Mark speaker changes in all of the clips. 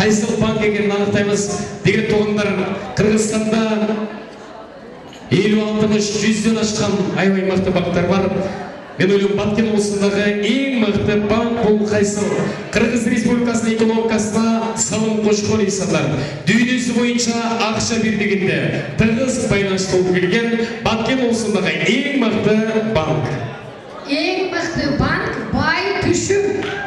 Speaker 1: кайсыл банк экенин аныктайбыз. Деген туугандар, Кыргызстанда 56-100дөн ашкан аябай мыкты банктар бар. Мен ойлойм, Баткен облусундагы эң мыкты банк бул кайсыл? Кыргыз Республикасынын экономикасына салым кошкон инсандар. Дүйнөсү боюнча акча бирдигинде тыгыз байланыштуу болуп келген Баткен облусундагы эң мыкты банк.
Speaker 2: Эң мыкты банк бай түшүм.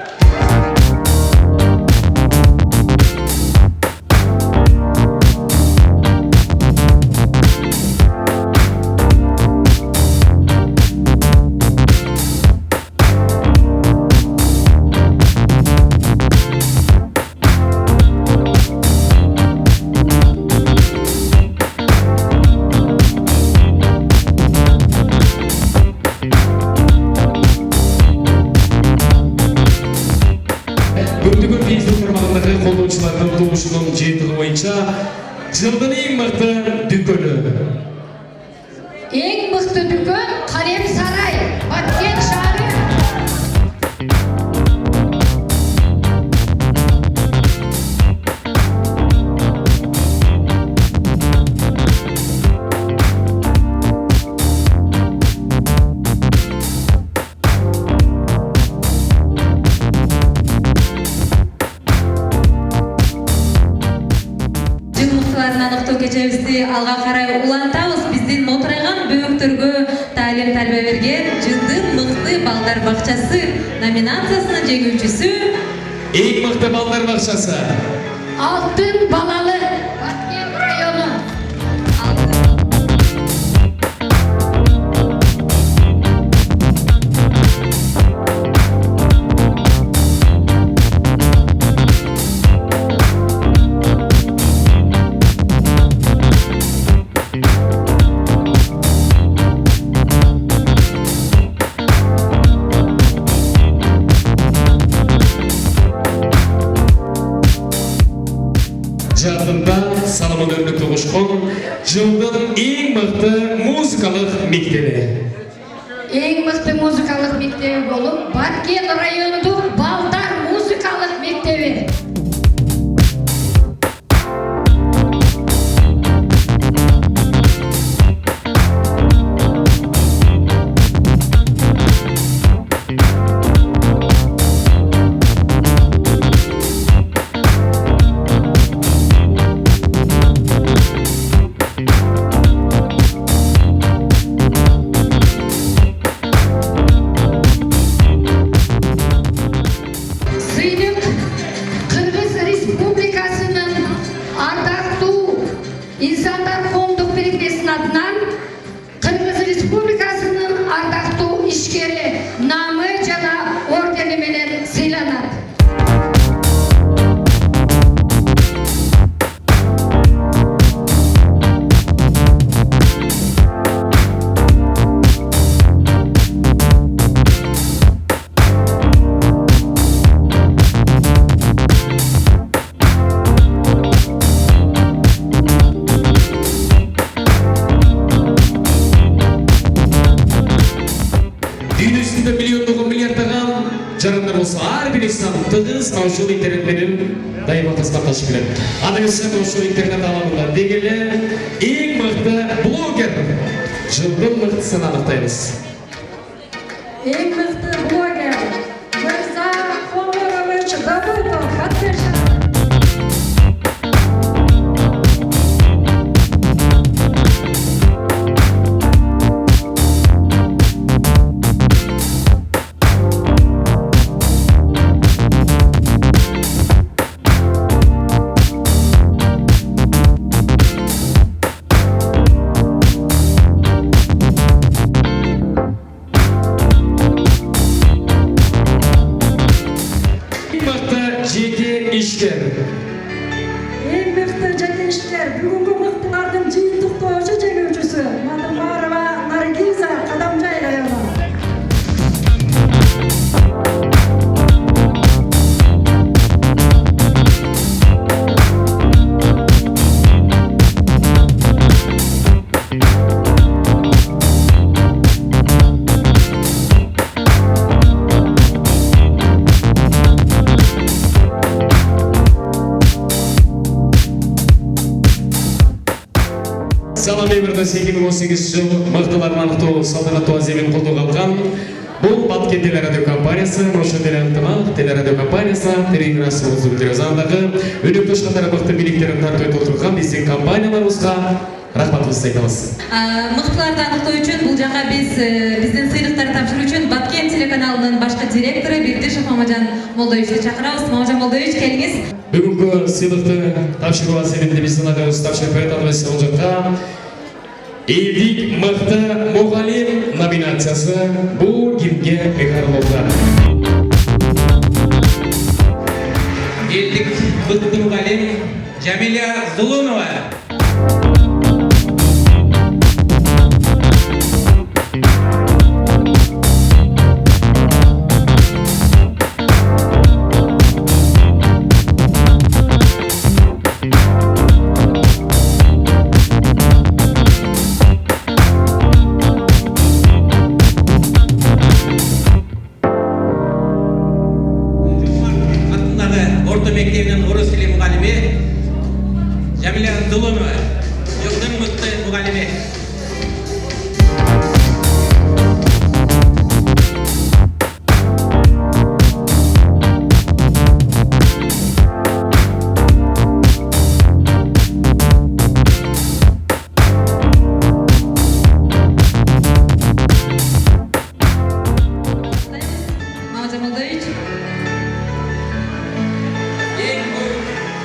Speaker 1: Колдоочулардын тумушунун жетиги боюнча жылдын эң мыкты дүкөнү.
Speaker 2: Эң мыкты дүкөн Карем сарай, Баткен шаары.
Speaker 3: Аныктоо кечебизди алга карай улантабыз. Биздин мотурайган бөбөктөргө таалим тарбия берген жылдын мыкты балдар бакчасы номинациясынын жеңүүчүсү
Speaker 1: Эң мыкты балдар бакчасы
Speaker 2: Алтын балалы Баткен району.
Speaker 1: жадында салымын өрнөктө кошкон жылдын эң мыкты музыкалык мектеби.
Speaker 2: Эң мыкты музыкалык мектеби болуп Баткен районунун балдар музыкалык мектеби. İnsanlar Fonduk Birikmesi'nin adından Kırgız Respublikası'nın ardaqtуу işkeri namı jana ordeni menен sıylanat.
Speaker 1: Dünyasında milyonluğun milyardаған жарандар болса, ар бир инсан тыгыз ошол интернет менен дайыма кызматташып келет. Адыңызга ошол интернет алабында дегеле эң мыкты блогер жылдын мыктысын аныктайбыз.
Speaker 2: Эң мыкты блогер Мырза Фоморович Давыдов, Баткен шаары.
Speaker 1: İşker.
Speaker 4: Eң мыкты жеке ишкер, бүгүнкү мыктылардын жыйынтыктоочу жеңүүчүсү Мадымарова Наргиза Кадамжай району.
Speaker 1: Салам Эбердас 2018 жыл мықтыларын анықтау салтанатты азиямен қолдауға алған бұл Баткен телерадио компаниясы, Моша телеантымақ телерадио компаниясы, телеиграсы өзі білдірі заңдағы өнікті шқатары мықты биліктерін тарту етіп отырған біздің компанияларымызға рахматымызды айтамыз.
Speaker 3: Мықтыларды анықтау үшін бұл жаққа біздің сыйлықтарды тапсыру үшін Баткен телеканалының башқы директоры Бердішев Мамаджан Молдовичті шақырамыз. Мамаджан Молдович, келіңіз.
Speaker 1: Бүгінгі сыйлықты тапсыру азияменде біздің ағайымыз тапсырып айтатымыз сол жаққа Елдік мықты мұғалім номинациясы бұл кімге бекар болды.
Speaker 5: Елдік мықты мұғалім Жамиля Зулунова. Орта мектебінің орыс тілі мұғалімі Жамиля Зулунова, жылдың мықты мұғалімі.
Speaker 3: Мамаджан Молдович.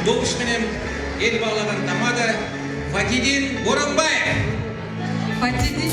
Speaker 5: Добыш менен ел бағлаған тамады Фатидин Боранбаев.
Speaker 3: Фатидин.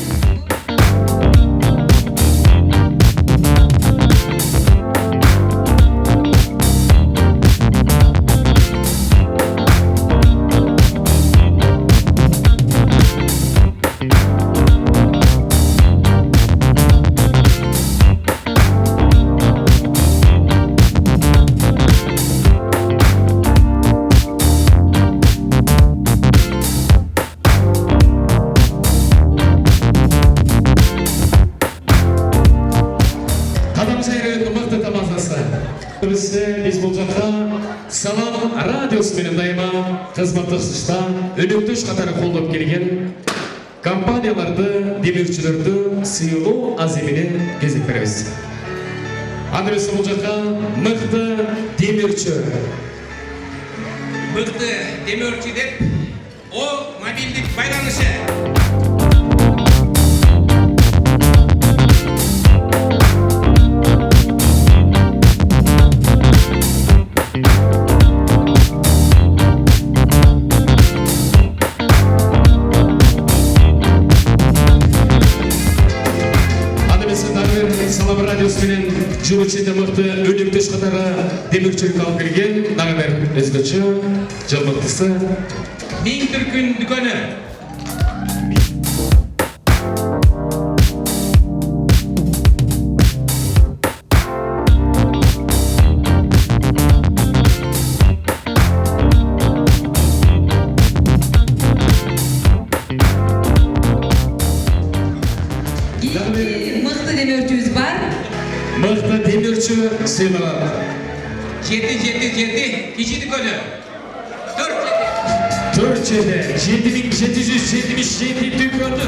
Speaker 1: Біз бұл жаққа Салам радиосымен дайыма қызматтық шышта өнікті шқатары қолдап келген компанияларды, демеушілерді сыйлау аземіне кезек береміз. Адресі бұл жаққа мықты демеуші.
Speaker 5: Мықты демеуші деп, о мобилдік байланышы.
Speaker 1: Салам радиосымен жыл ішінде мықты өнікті шқатары демеушілік алып келген нағанар өзгөчі жыл мықтысы
Speaker 5: Мин Түркін дүкені.
Speaker 3: Мықты демеушіміз бар.
Speaker 1: мықты демеуші сыйлығы
Speaker 5: 777 кеші дүкені.
Speaker 1: 7777 дүкені.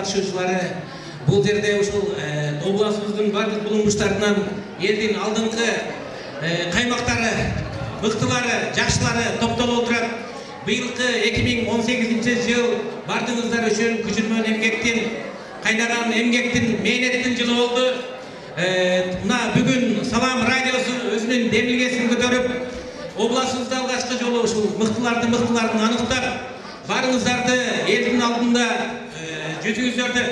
Speaker 5: катышуучулары, бул жерде ушул областыбыздын бардык булунгучтарынан элдин алдыңкы каймактары, мыктылары, жакшылары топтолуп отурат. Быйылкы 2018 жыл бардыгыңыздар үчүн күчүрмөн эмгектин, кайнаган эмгектин, мээнеттин жылы болду. Мына бүгүн Салам радиосу өзүнүн демилгесин көтөрүп, областыбызда алгачкы жолу ушул мыктылардын аныктап, барыңыздарды элдин алдында жүзүңүздөрдү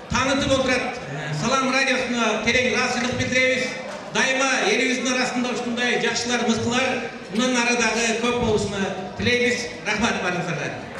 Speaker 5: таанытып отурат. Салам радиосуна терең ыраазычылык билдиребиз. Дайыма элибиздин арасында ушундай жакшылар, мыктылар мындан ары дагы көп болушуна тилейбиз. Рахмат барыңыздарга.